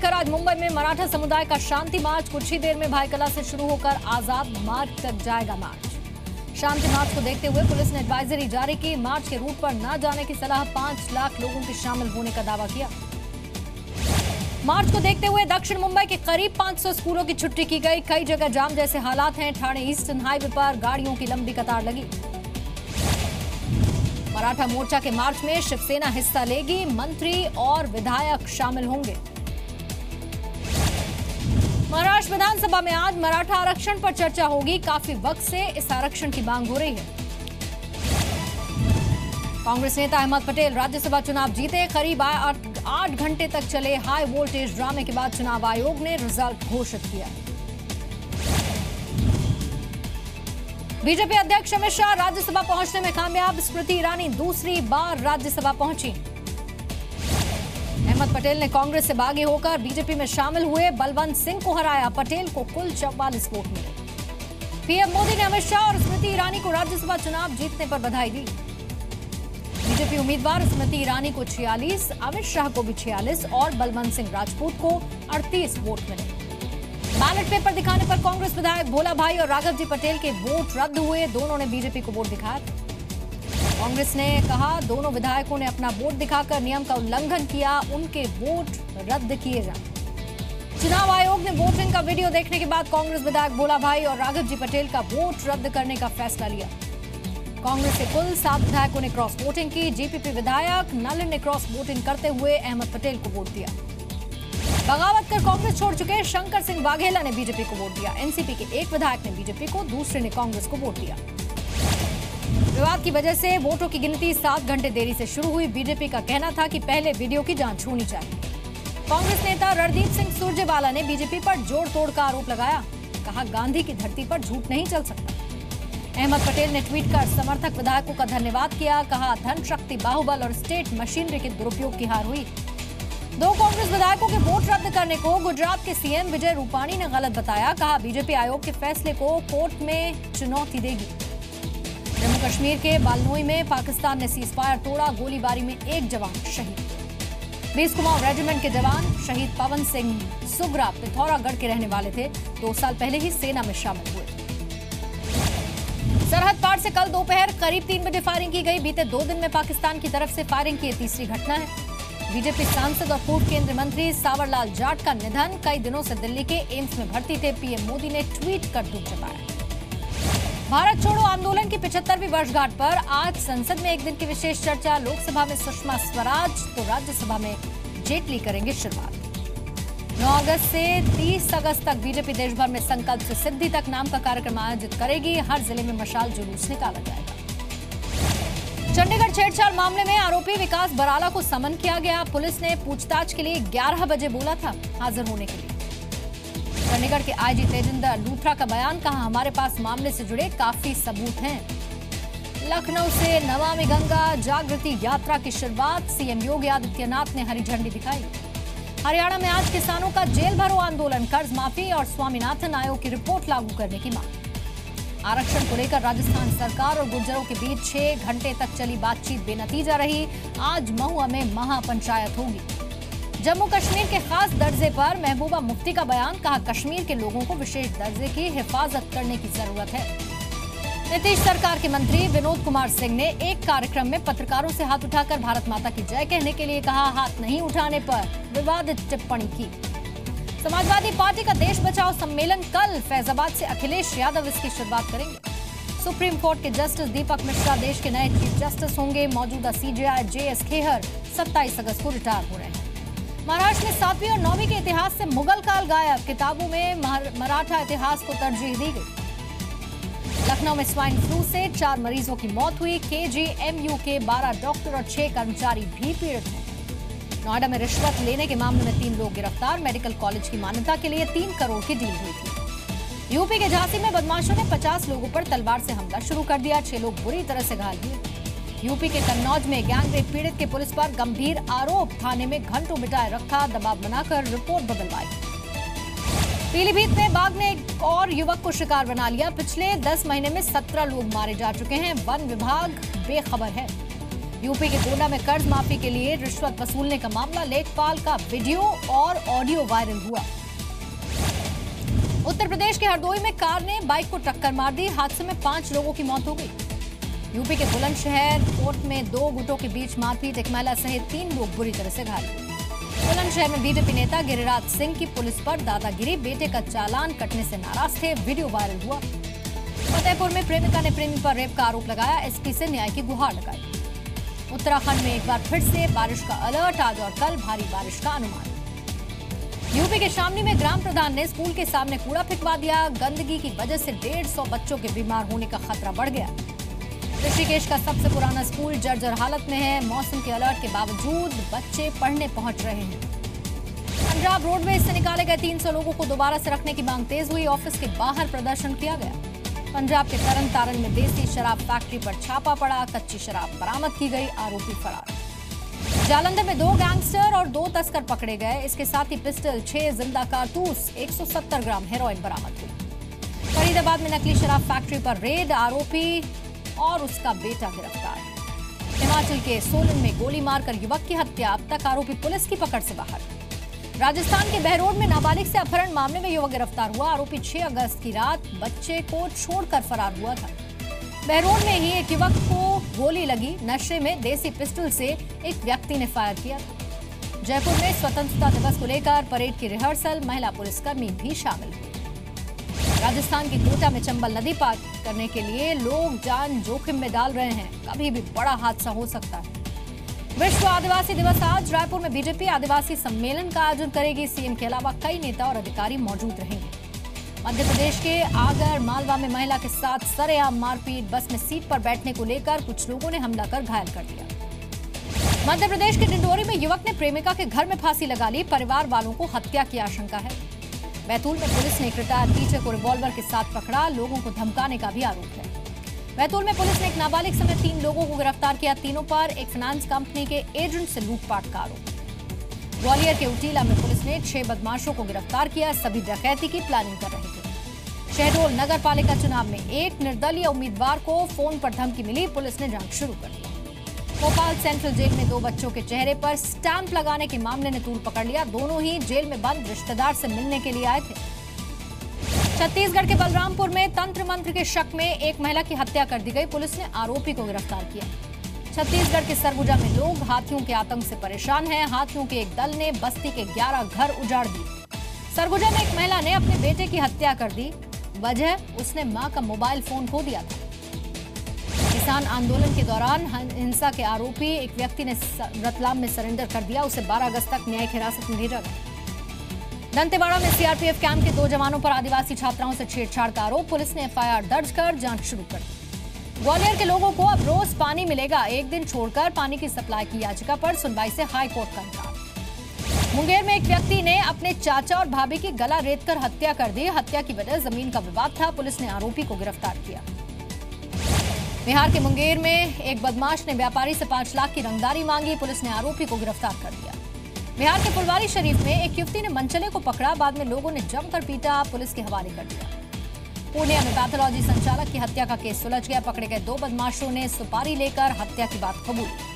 लेकर आज मुंबई में मराठा समुदाय का शांति मार्च कुछ ही देर में भाईकला से शुरू होकर आजाद मार्ग तक जाएगा। मार्च शांति मार्च को देखते हुए पुलिस ने एडवाइजरी जारी की। मार्च के रूट पर न जाने की सलाह, 5 लाख लोगों के शामिल होने का दावा किया। मार्च को देखते हुए दक्षिण मुंबई के करीब 500 स्कूलों की छुट्टी की गई। कई जगह जाम जैसे हालात हैं। ठाणे ईस्टर्न हाईवे पर गाड़ियों की लंबी कतार लगी। मराठा मोर्चा के मार्च में शिवसेना हिस्सा लेगी। मंत्री और विधायक शामिल होंगे। महाराष्ट्र विधानसभा में आज मराठा आरक्षण पर चर्चा होगी। काफी वक्त से इस आरक्षण की मांग हो रही है। कांग्रेस नेता अहमद पटेल राज्यसभा चुनाव जीते। करीब 8 घंटे तक चले हाई वोल्टेज ड्रामे के बाद चुनाव आयोग ने रिजल्ट घोषित किया। बीजेपी अध्यक्ष अमित शाह राज्यसभा पहुंचने में कामयाब। स्मृति ईरानी दूसरी बार राज्यसभा पहुंची। अहमद पटेल ने कांग्रेस से बागी होकर बीजेपी में शामिल हुए। बलवंत सिंह को हराया। पटेल को कुल 44 वोट मिले। पीएम मोदी ने अमित शाह और स्मृति ईरानी को राज्यसभा चुनाव जीतने पर बधाई दी। बीजेपी उम्मीदवार स्मृति ईरानी को 46, अमित शाह को भी 46 और बलवंत सिंह राजपूत को 38 वोट मिले। बैलेट पेपर दिखाने पर कांग्रेस विधायक भोला भाई और राघव जी पटेल के वोट रद्द हुए। दोनों ने बीजेपी को वोट दिखाया। कांग्रेस ने कहा दोनों विधायकों ने अपना वोट दिखाकर नियम का उल्लंघन किया, उनके वोट रद्द किए जाए। चुनाव आयोग ने वोटिंग का वीडियो देखने के बाद कांग्रेस विधायक भोला भाई और राघव जी पटेल का वोट रद्द करने का फैसला लिया। कांग्रेस के कुल 7 विधायकों ने क्रॉस वोटिंग की। जीपीपी विधायक नलिन ने क्रॉस वोटिंग करते हुए अहमद पटेल को वोट दिया। बगावत कर कांग्रेस छोड़ चुके शंकर सिंह वाघेला ने बीजेपी को वोट दिया। एनसीपी के एक विधायक ने बीजेपी को, दूसरे ने कांग्रेस को वोट दिया। विवाद की वजह से वोटों की गिनती 7 घंटे देरी से शुरू हुई। बीजेपी का कहना था कि पहले वीडियो की जांच होनी चाहिए। कांग्रेस नेता रणदीप सिंह सुरजेवाला ने बीजेपी पर जोड़ तोड़ का आरोप लगाया। कहा गांधी की धरती पर झूठ नहीं चल सकता। अहमद पटेल ने ट्वीट कर समर्थक विधायकों का धन्यवाद किया। कहा धन शक्ति, बाहुबल और स्टेट मशीनरी के दुरुपयोग की हार हुई। 2 कांग्रेस विधायकों के वोट रद्द करने को गुजरात के सीएम विजय रूपाणी ने गलत बताया। कहा बीजेपी आयोग के फैसले को कोर्ट में चुनौती देगी। जम्मू कश्मीर के बालनोई में पाकिस्तान ने सीजफायर तोड़ा। गोलीबारी में 1 जवान शहीद। 20 कुमाऊं रेजिमेंट के जवान शहीद पवन सिंह सुगरा पिथौरागढ़ के रहने वाले थे। 2 साल पहले ही सेना में शामिल हुए थे। सरहद पार से कल दोपहर करीब 3 बजे फायरिंग की गई। बीते 2 दिन में पाकिस्तान की तरफ से फायरिंग की तीसरी घटना है। बीजेपी सांसद और पूर्व केंद्रीय मंत्री सावरलाल जाट का निधन। कई दिनों से दिल्ली के एम्स में भर्ती थे। पीएम मोदी ने ट्वीट कर दुख जताया। भारत छोड़ो आंदोलन की 75वीं वर्षगांठ पर आज संसद में एक दिन की विशेष चर्चा। लोकसभा में सुषमा स्वराज तो राज्यसभा में जेटली करेंगे शुरुआत। 9 अगस्त से 30 अगस्त तक बीजेपी देश भर में संकल्प से सिद्धि तक नाम का कार्यक्रम आयोजित करेगी। हर जिले में मशाल जुलूस निकाला जाएगा। चंडीगढ़ छेड़छाड़ मामले में आरोपी विकास बराला को समन किया गया। पुलिस ने पूछताछ के लिए 11 बजे बोला था हाजिर होने के लिए। चंडीगढ़ के आईजी तेजिंदर लूथरा का बयान। कहा हमारे पास मामले से जुड़े काफी सबूत हैं। लखनऊ से नमामि गंगा जागृति यात्रा की शुरुआत। सीएम योगी आदित्यनाथ ने हरी झंडी दिखाई। हरियाणा में आज किसानों का जेल भरो आंदोलन। कर्ज माफी और स्वामीनाथन आयोग की रिपोर्ट लागू करने की मांग। आरक्षण को लेकर राजस्थान सरकार और गुर्जरों के बीच 6 घंटे तक चली बातचीत बेनतीजा रही। आज महुआ में महापंचायत होगी। जम्मू कश्मीर के खास दर्जे पर महबूबा मुफ्ती का बयान। कहा कश्मीर के लोगों को विशेष दर्जे की हिफाजत करने की जरूरत है। नीतीश सरकार के मंत्री विनोद कुमार सिंह ने एक कार्यक्रम में पत्रकारों से हाथ उठाकर भारत माता की जय कहने के लिए कहा। हाथ नहीं उठाने पर विवादित टिप्पणी की। समाजवादी पार्टी का देश बचाओ सम्मेलन कल फैजाबाद से अखिलेश यादव इसकी शुरुआत करेंगे। सुप्रीम कोर्ट के जस्टिस दीपक मिश्रा देश के नए चीफ जस्टिस होंगे। मौजूदा सीजेआई जेएस खेहर 27 अगस्त को रिटायर हो रहे हैं। महाराष्ट्र में 7वीं और 9वीं के इतिहास से मुगल काल गायब। किताबों में मराठा इतिहास को तरजीह दी गई। लखनऊ में स्वाइन फ्लू से 4 मरीजों की मौत हुई। केजीएमयू के 12 डॉक्टर और 6 कर्मचारी भी पीड़ित हैं। नोएडा में रिश्वत लेने के मामले में 3 लोग गिरफ्तार। मेडिकल कॉलेज की मान्यता के लिए 3 करोड़ की डील हुई थी। यूपी के झांसी में बदमाशों ने 50 लोगों पर तलवार से हमला शुरू कर दिया। 6 लोग बुरी तरह से घायल हुए। यूपी के कन्नौज में गैंगरेप पीड़ित के पुलिस पर गंभीर आरोप। थाने में घंटों बिठाए रखा, दबाव बनाकर रिपोर्ट बदलवाई। पीलीभीत में बाघ ने एक और युवक को शिकार बना लिया। पिछले 10 महीने में 17 लोग मारे जा चुके हैं। वन विभाग बेखबर है। यूपी के गोंडा में कर्ज माफी के लिए रिश्वत वसूलने का मामला, लेखपाल का वीडियो और ऑडियो वायरल हुआ। उत्तर प्रदेश के हरदोई में कार ने बाइक को टक्कर मार दी, हादसे में 5 लोगों की मौत हो गई। यूपी के बुलंदशहर कोर्ट में 2 गुटों के बीच मारपीट, एक महिला सहित 3 लोग बुरी तरह से घायल हुए। बुलंदशहर में बीजेपी नेता गिरिराज सिंह की पुलिस पर दादागिरी, बेटे का चालान कटने से नाराज थे, वीडियो वायरल हुआ। फतेहपुर में प्रेमिका ने प्रेमी पर रेप का आरोप लगाया, एसपी से न्याय की गुहार लगाई। उत्तराखंड में एक बार फिर से बारिश का अलर्ट, आज और कल भारी बारिश का अनुमान। यूपी के शामली में ग्राम प्रधान ने स्कूल के सामने कूड़ा फेंकवा दिया, गंदगी की वजह से 150 बच्चों के बीमार होने का खतरा बढ़ गया। ऋषिकेश का सबसे पुराना स्कूल जर्जर हालत में है, मौसम के अलर्ट के बावजूद बच्चे पढ़ने पहुंच रहे हैं। पंजाब रोडवेज से निकाले गए 300 लोगों को दोबारा से रखने की मांग तेज हुई, ऑफिस के बाहर प्रदर्शन किया गया। पंजाब के तरन तारण में देसी शराब फैक्ट्री पर छापा पड़ा, कच्ची शराब बरामद की गई, आरोपी फरार। जालंधर में 2 गैंगस्टर और 2 तस्कर पकड़े गए, इसके साथ ही पिस्टल, 6 जिंदा कारतूस, 170 ग्राम हेरोइन बरामद हुई। फरीदाबाद में नकली शराब फैक्ट्री पर रेड, आरोपी और उसका बेटा गिरफ्तार। हिमाचल के सोलन में गोली मारकर युवक की हत्या, अब तक आरोपी पुलिस की पकड़ से बाहर। राजस्थान के बहरोड में नाबालिग से अपहरण मामले में युवक गिरफ्तार हुआ, आरोपी 6 अगस्त की रात बच्चे को छोड़कर फरार हुआ था। बहरोड में ही एक युवक को गोली लगी, नशे में देसी पिस्टल से एक व्यक्ति ने फायर किया था। जयपुर में स्वतंत्रता दिवस को लेकर परेड की रिहर्सल, महिला पुलिसकर्मी भी शामिल हुई। राजस्थान की कोटा में चंबल नदी पार करने के लिए लोग जान जोखिम में डाल रहे हैं, कभी भी बड़ा हादसा हो सकता है। विश्व आदिवासी दिवस आज, रायपुर में बीजेपी आदिवासी सम्मेलन का आयोजन करेगी, सीएम के अलावा कई नेता और अधिकारी मौजूद रहेंगे। मध्य प्रदेश के आगर मालवा में महिला के साथ सरेआम मारपीट, बस में सीट पर बैठने को लेकर कुछ लोगों ने हमला कर घायल कर दिया। मध्य प्रदेश के डिंडोरी में युवक ने प्रेमिका के घर में फांसी लगा ली, परिवार वालों को हत्या की आशंका है। बैतूल में पुलिस ने एक रिटायर्ड टीचर को रिवॉल्वर के साथ पकड़ा, लोगों को धमकाने का भी आरोप है। बैतूल में पुलिस ने एक नाबालिग समेत 3 लोगों को गिरफ्तार किया, तीनों पर एक फाइनेंस कंपनी के एजेंट से लूटपाट का आरोप। ग्वालियर के उटीला में पुलिस ने 6 बदमाशों को गिरफ्तार किया, सभी डकैती की प्लानिंग कर रहे थे। शहडोल नगर पालिका चुनाव में एक निर्दलीय उम्मीदवार को फोन पर धमकी मिली, पुलिस ने जांच शुरू कर दी। भोपाल सेंट्रल जेल में 2 बच्चों के चेहरे पर स्टैंप लगाने के मामले ने तूल पकड़ लिया, दोनों ही जेल में बंद रिश्तेदार से मिलने के लिए आए थे। छत्तीसगढ़ के बलरामपुर में तंत्र मंत्र के शक में एक महिला की हत्या कर दी गई, पुलिस ने आरोपी को गिरफ्तार किया। छत्तीसगढ़ के सरगुजा में लोग हाथियों के आतंक से परेशान हैं, हाथियों के एक दल ने बस्ती के 11 घर उजाड़ दिए। सरगुजा में एक महिला ने अपने बेटे की हत्या कर दी, वजह उसने मां का मोबाइल फोन खो दिया था। किसान आंदोलन के दौरान हिंसा के आरोपी एक व्यक्ति ने रतलाम में सरेंडर कर दिया, उसे 12 अगस्त तक न्यायिक हिरासत में भेजा गया। दंतेवाड़ा में सीआरपीएफ कैंप के 2 जवानों पर आदिवासी छात्राओं से छेड़छाड़ का आरोप, पुलिस ने एफआईआर दर्ज कर जांच शुरू कर दी। ग्वालियर के लोगों को अब रोज पानी मिलेगा, एक दिन छोड़कर पानी की सप्लाई की याचिका पर सुनवाई से हाईकोर्ट का इंकार। मुंगेर में एक व्यक्ति ने अपने चाचा और भाभी की गला रेतकर हत्या कर दी, हत्या की वजह जमीन का विवाद था, पुलिस ने आरोपी को गिरफ्तार किया। बिहार के मुंगेर में एक बदमाश ने व्यापारी से 5 लाख की रंगदारी मांगी, पुलिस ने आरोपी को गिरफ्तार कर दिया। बिहार के फुलवारी शरीफ में एक युवती ने मनचले को पकड़ा, बाद में लोगों ने जमकर पीटा, पुलिस के हवाले कर दिया। पूर्णिया में पैथोलॉजी संचालक की हत्या का केस सुलझ गया, पकड़े गए 2 बदमाशों ने सुपारी लेकर हत्या की बात कबूली।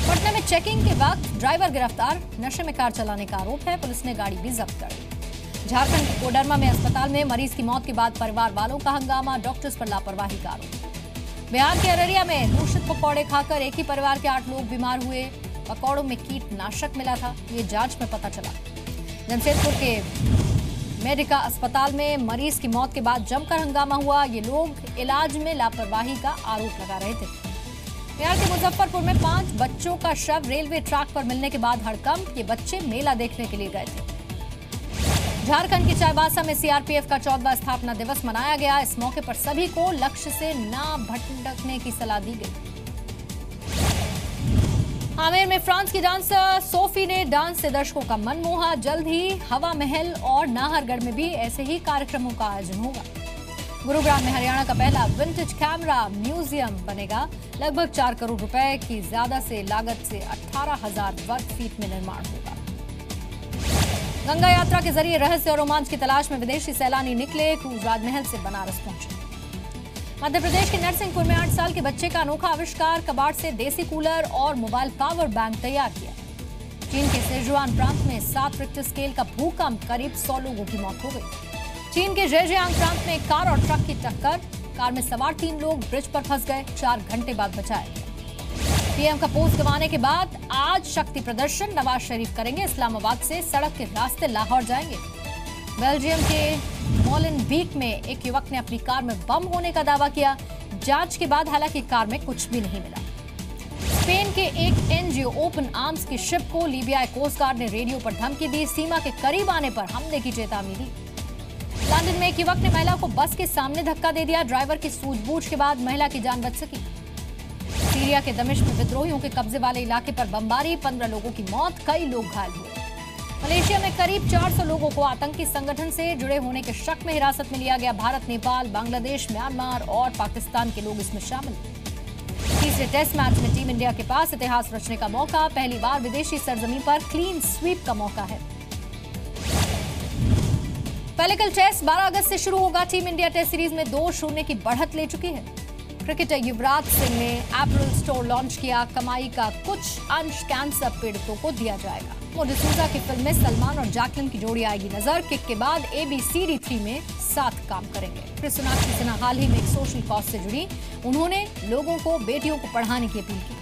पटना में चेकिंग के वक्त ड्राइवर गिरफ्तार, नशे में कार चलाने का आरोप है, पुलिस ने गाड़ी भी जब्त कर दी। झारखंड के कोडरमा में अस्पताल में मरीज की मौत के बाद परिवार वालों का हंगामा, डॉक्टर्स पर लापरवाही का आरोप। बिहार के अररिया में दूषित पकौड़े खाकर एक ही परिवार के 8 लोग बीमार हुए, पकौड़ों में कीटनाशक मिला था, ये जांच में पता चला। जमशेदपुर के मेडिका अस्पताल में मरीज की मौत के बाद जमकर हंगामा हुआ, ये लोग इलाज में लापरवाही का आरोप लगा रहे थे। बिहार के मुजफ्फरपुर में 5 बच्चों का शव रेलवे ट्रैक पर मिलने के बाद हड़कंप, ये बच्चे मेला देखने के लिए गए थे। झारखंड के चाईबासा में सीआरपीएफ का 14वां स्थापना दिवस मनाया गया, इस मौके पर सभी को लक्ष्य से ना भटकने की सलाह दी गई। आमेर में फ्रांस की डांसर सोफी ने डांस से दर्शकों का मन मोहा, जल्द ही हवा महल और नाहरगढ़ में भी ऐसे ही कार्यक्रमों का आयोजन होगा। गुरुग्राम में हरियाणा का पहला विंटेज कैमरा म्यूजियम बनेगा, लगभग 4 करोड़ रुपए की ज्यादा से लागत से 18,000 वर्ग फीट में निर्माण होगा। गंगा यात्रा के जरिए रहस्य और रोमांच की तलाश में विदेशी सैलानी निकले, क्रूज राजमहल से बनारस पहुंचे। मध्य प्रदेश के नरसिंहपुर में 8 साल के बच्चे का अनोखा आविष्कार, कबाड़ से देसी कूलर और मोबाइल पावर बैंक तैयार किया। चीन के सिचुआन प्रांत में 7 रिक्टर स्केल का भूकंप, करीब 100 लोगों की मौत हो गई। चीन के जेजियांग प्रांत में कार और ट्रक की टक्कर, कार में सवार 3 लोग ब्रिज पर फंस गए, 4 घंटे बाद बचाए गए। पीएम का पोस्ट गंवाने के बाद आज शक्ति प्रदर्शन नवाज शरीफ करेंगे। इस्लामाबाद से सड़क के रास्ते लाहौर जाएंगे। बेल्जियम के मोलेनबीक में एक युवक ने अपनी कार में बम होने का दावा किया। जांच के बाद हालांकि कार में कुछ भी नहीं मिला। स्पेन के एक एनजीओ ओपन आर्म्स की शिप को लीबियाई कोस्ट गार्ड ने रेडियो पर धमकी दी, सीमा के करीब आने पर हमले की चेतावनी दी। लंदन में एक युवक ने महिला को बस के सामने धक्का दे दिया। ड्राइवर की सूझबूझ के बाद महिला की जान बच सकी। सीरिया के दमिश्क में विद्रोहियों के कब्जे वाले इलाके पर बमबारी, 15 लोगों की मौत, कई लोग घायल हुए। मलेशिया में करीब 400 लोगों को आतंकी संगठन से जुड़े होने के शक में हिरासत में लिया गया। भारत, नेपाल, बांग्लादेश, म्यांमार और पाकिस्तान के लोग इसमें शामिल। तीसरे टेस्ट मैच में टीम इंडिया के पास इतिहास रचने का मौका, पहली बार विदेशी सरजमीन पर क्लीन स्वीप का मौका है। पहले कल टेस्ट 12 अगस्त से शुरू होगा। टीम इंडिया टेस्ट सीरीज में 2-0 की बढ़त ले चुकी है। क्रिकेटर युवराज सिंह ने एपरल स्टोर लॉन्च किया। कमाई का कुछ अंश कैंसर पीड़ितों को दिया जाएगा। डिसूजा की फिल्म में सलमान और जैकलिन की जोड़ी आएगी नजर। किक के बाद ABCD3 में साथ काम करेंगे। सोनाक्षी सिन्हा हाल ही में एक सोशल कॉज से जुड़ी। उन्होंने लोगों को बेटियों को पढ़ाने की अपील की।